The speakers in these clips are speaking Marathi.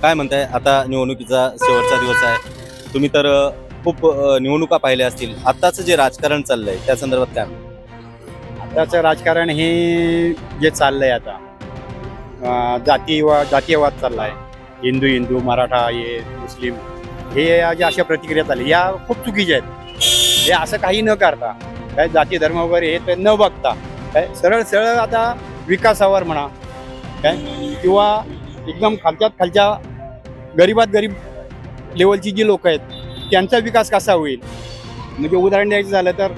काय म्हणताय? आता निवडणुकीचा शेवटचा दिवस आहे. तुम्ही तर खूप निवडणुका पाहिल्या असतील. आताचं जे राजकारण चाललंय त्या संदर्भात काय म्हणताय? आताचं राजकारण हे जे चाललंय आता जातीयवाद चाललाय. हिंदू हिंदू मराठा हे मुस्लिम हे ज्या अशा प्रतिक्रिया चालल्या या खूप चुकीच्या आहेत. हे असं काही न करता काय जाती धर्म वगैरे हे ते न बघता काय सरळ सरळ आता विकासावर म्हणा काय किंवा एकदम खालच्यात खालच्या गरीबात गरीब लेवलची जी लोक आहेत त्यांचा विकास कसा होईल. म्हणजे उदाहरण द्यायचं झालं तर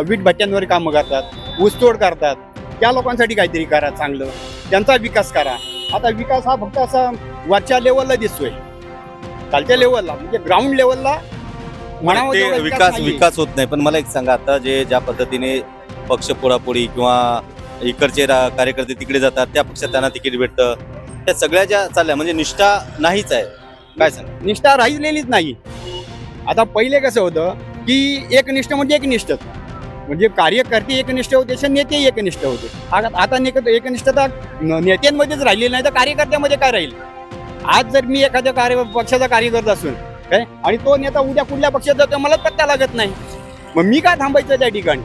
वीट भट्ट्यांवर कामं करतात, ऊसतोड करतात, त्या लोकांसाठी काहीतरी करा चांगलं, त्यांचा विकास करा. आता विकास हा फक्त असा वरच्या लेवलला दिसतोय, खालच्या लेवलला म्हणजे ग्राउंड लेवलला म्हणावं ते तेवढा विकास नाहीये. विकास होत नाही. पण मला एक सांगा, आता ज्या पद्धतीने पक्ष पोडापोडी किंवा इकडचे कार्यकर्ते तिकडे जातात, त्या पक्षात त्यांना तिकीट भेटतं, त्या सगळ्या ज्या चालल्या म्हणजे निष्ठा नाहीच आहे. काय सांगा? निष्ठा राहिलेलीच नाही. आता पहिले कसं होतं की एकनिष्ठ म्हणजे एकनिष्ठच, म्हणजे कार्यकर्ते एकनिष्ठ होते तसे नेते एकनिष्ठ होते. आता एकनिष्ठता नेत्यांमध्येच राहिलेली नाही तर कार्यकर्त्यामध्ये काय राहील. आज जर मी एखाद्या पक्षाचा कार्यकर्ता असून काय आणि तो नेता उद्या कुठल्या पक्षात जातो मला पत्ता लागत नाही, मग मी काय थांबायचं त्या ठिकाणी.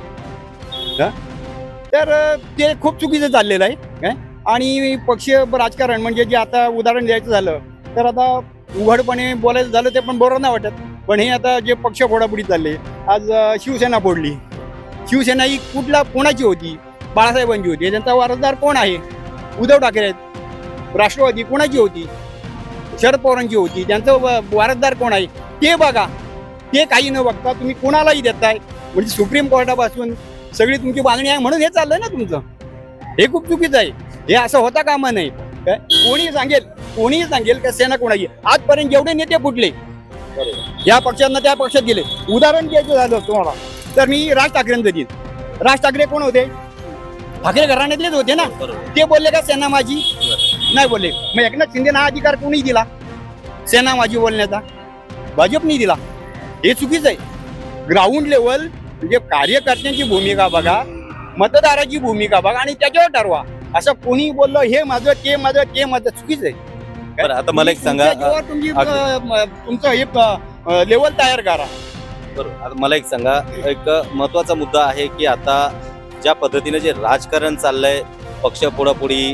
तर ते खूप चुकीचं चाललेलं आहे काय. आणि पक्ष राजकारण म्हणजे जे आता उदाहरण द्यायचं झालं तर आता उघडपणे बोलायचं झालं ते पण बरोबर नाही वाटत. पण हे आता जे पक्ष फोडाफोडी चालले, आज शिवसेना फोडली. शिवसेना ही कोणाची होती? बाळासाहेबांची होती. त्यांचा वारसदार कोण आहे? उद्धव ठाकरे आहेत. राष्ट्रवादी कोणाची होती? शरद पवारांची होती. त्यांचं वारसदार कोण आहे ते बघा. ते काही न बघता तुम्ही कोणालाही देताय. म्हणजे सुप्रीम कोर्टापासून सगळी तुमची मागणी आहे म्हणून हे चाललंय ना तुमचं. हे खूप चुकीचं आहे. हे असं होता कामा नाही. काय कोणीही सांगेल का सेना कोणाची. आजपर्यंत जेवढे नेते फुटले या पक्षांना त्या पक्षात गेले. उदाहरण द्यायचं झालं तुम्हाला तर मी राज ठाकरेंचं देईन. राज ठाकरे कोण होते? ठाकरे घराण्यातलेच होते ना. ते बोलले का सेना माझी? नाही बोलले. मग एकनाथ शिंदे हा अधिकार कोणी दिला सेना माझी बोलण्याचा? भाजपनी दिला. हे चुकीचं आहे. ग्राउंड लेवल म्हणजे कार्यकर्त्यांची भूमिका बघा, मतदाराची भूमिका बघा आणि त्याच्यावर ठरवा. असं कोणी बोललं हे माझं ते माझं ते माझं चुकीचं आहे. बरं, आता मला एक सांगा, तुमचं हे लेवल तयार करा. बरोबर. आता मला एक सांगा, एक महत्वाचा मुद्दा आहे की आता ज्या पद्धतीने जे राजकारण चाललंय, पक्ष पोडापोडी,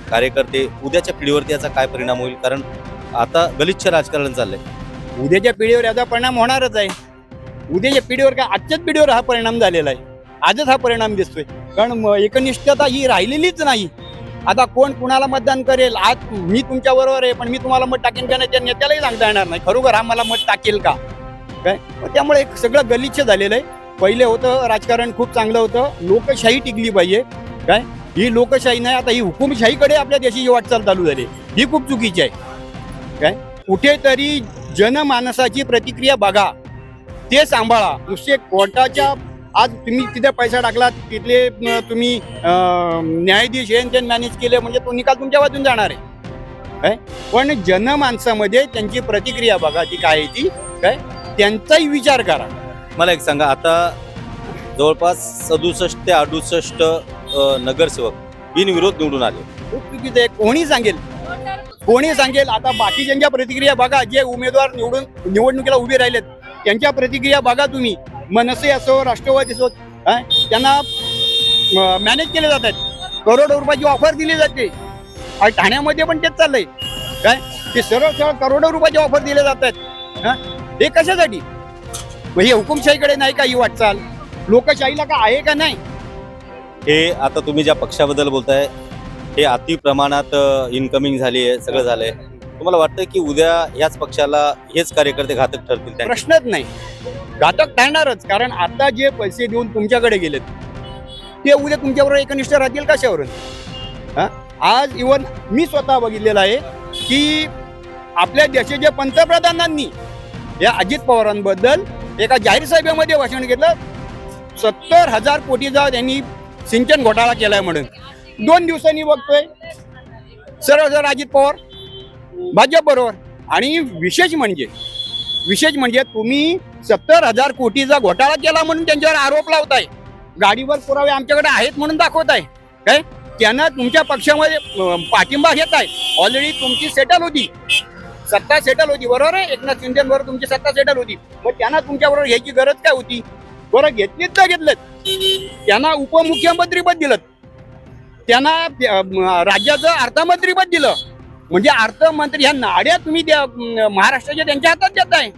कार्यकर्ते, उद्याच्या पिढीवरती याचा काय परिणाम होईल? कारण आता गलिच्छ राजकारण चाललंय. उद्याच्या पिढीवर याचा परिणाम होणारच आहे. उद्याच्या पिढीवर काय आजच्याच पिढीवर हा परिणाम झालेला आहे. आजच हा परिणाम दिसतोय. कारण एकनिष्ठता ही राहिलेलीच नाही. आता कोण कुणाला मतदान करेल? आज मी तुमच्या बरोबर आहे पण मी तुम्हाला मत टाकेन का नाही त्या नेत्यालाही सांगता येणार नाही खरोखर हा मला मत टाकेल का काय. त्यामुळे एक सगळं गलिच्छ झालेलं आहे. पहिले होतं राजकारण खूप चांगलं होतं. लोकशाही टिकली पाहिजे काय. ही लोकशाही नाही, आता ही हुकुमशाहीकडे आपल्या देशाची वाटचाल चालू झाली. ही खूप चुकीची आहे काय. कुठेतरी जनमानसाची प्रतिक्रिया बघा, ते सांभाळा. नुसते कोर्टाच्या आज तुम्ही तिथे पैसा टाकला तिथले तुम्ही न्यायाधीश हे मॅनेज केले म्हणजे तो निकाल तुमच्या बाजून जाणार आहे काय. पण जनमानसामध्ये त्यांची प्रतिक्रिया बघा ती काय आहे ती काय, त्यांचाही विचार करा. मला एक सांगा, आता जवळपास 67 ते 68 नगरसेवक बिनविरोध निवडून आले. खूप चुकीचं आहे. कोणी सांगेल आता बाकीच्यांच्या प्रतिक्रिया बघा. जे उमेदवार निवडणुकीला उभे राहिलेत त्यांच्या प्रतिक्रिया बघा तुम्ही. मनसे असो राष्ट्रवादी असो त्यांना मॅनेज केले जात आहेत. करोडो रुपयाची ऑफर दिली जाते. ठाण्यामध्ये पण तेच चाललंय काय. ते सरळ सरळ करोडो रुपयाची ऑफर दिले जात आहेत. हे कशासाठी? हे हुकुमशाहीकडे नाही का ही वाटचाल? लोकशाहीला का आहे का नाही? हे आता तुम्ही ज्या पक्षाबद्दल बोलताय हे अति प्रमाणात इन्कमिंग झाली आहे, सगळं झालंय. तुम्हाला वाटतं की उद्या याच पक्षाला हेच कार्यकर्ते घातक ठरतील? प्रश्नच नाही. घातक ठरणारच. कारण आता जे पैसे देऊन तुमच्याकडे गेलेत ते उद्या तुमच्याबरोबर एकनिष्ठ राहतील कशावरून? आज इव्हन मी स्वतः बघितलेलं आहे की आपल्या देशाच्या पंतप्रधानांनी या अजित पवारांबद्दल एका जाहीर सभेमध्ये भाषण घेतलं. 70,000 कोटीचा त्यांनी सिंचन घोटाळा केलाय म्हणून. 2 दिवसांनी बघतोय सरळ सरळ अजित पवार भाजप बरोबर. आणि विशेष म्हणजे तुम्ही 70,000 कोटीचा घोटाळा केला म्हणून त्यांच्यावर आरोप लावताय. गाडीवर पुरावे आमच्याकडे आहेत म्हणून दाखवताय काय. त्यानं तुमच्या पक्षामध्ये पाठिंबा घेत आहे. ऑलरेडी तुमची सेटल होती, सत्ता सेटल होती, बरोबर आहे. एकनाथ शिंदेबरोबर तुमची सत्ता सेटल होती. मग त्यांना तुमच्याबरोबर घ्यायची गरज काय होती? बरं, घेतलीच तर घेतलं. त्यांना उपमुख्यमंत्रीपद दिलं, त्यांना राज्याचं अर्थमंत्रीपद दिलं. म्हणजे अर्थमंत्री ह्या नाड्या तुम्ही महाराष्ट्राच्या त्यांच्या हातात देताय.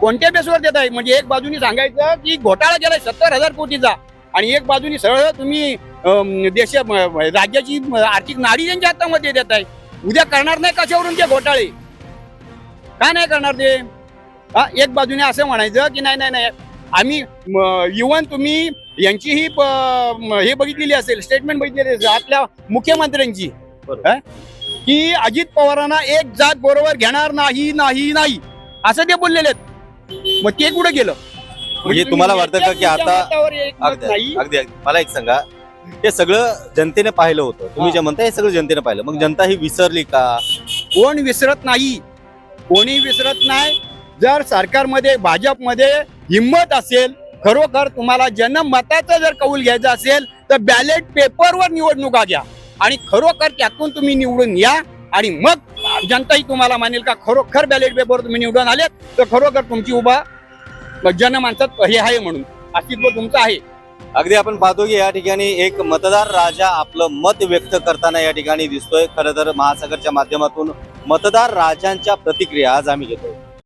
कोणत्या बेसवर देताय? म्हणजे एक बाजूनी सांगायचं की घोटाळा केलाय 70,000 कोटीचा, आणि एक बाजूनी सरळ तुम्ही राज्याची आर्थिक नाडी त्यांच्या हातामध्ये देताय. उद्या करणार नाही कशावरून ते घोटाळे? का नाही करणार ते? एक बाजूने असं म्हणायचं की नाही नाही नाही आम्ही इव्हन तुम्ही यांची ही हे बघितलेली असेल, स्टेटमेंट बघितलेली असेल आपल्या मुख्यमंत्र्यांची, की अजित पवारांना एक जात बरोबर घेणार नाही नाही नाही असं ते बोललेले आहेत. मग ते कुठे गेलं? म्हणजे तुम्हाला वाटतं का की आता नाही? अगदी मला एक सांगा, हे सगळं जनतेने पाहिलं होतं, तुम्ही जे म्हणता हे सगळं जनतेने पाहिलं, मग जनता ही विसरली का? कोण विसरत नाही, कोणी विसरत नाही. जर सरकारमध्ये भाजपमध्ये हिंमत असेल, खरोखर तुम्हाला जनमताचा जर कौल घ्यायचा असेल तर बॅलेट पेपरवर निवडणुका घ्या आणि खरोखर त्यातून तुम्ही निवडून या, आणि मग जनताही तुम्हाला मानेल का खरोखर बॅलेट पेपरवर तुम्ही निवडून आले तर खरोखर तुमची उभा जनमानसात हे आहे म्हणून अस्तित्व तुमचं आहे. अगदी आपण पाहतो की या ठिकाणी एक मतदार राजा आपलं मत व्यक्त करताना या ठिकाणी दिसतोय. खरं तर महासागरच्या माध्यमातून मतदार राजांच्या प्रतिक्रिया आज आम्ही घेतोय.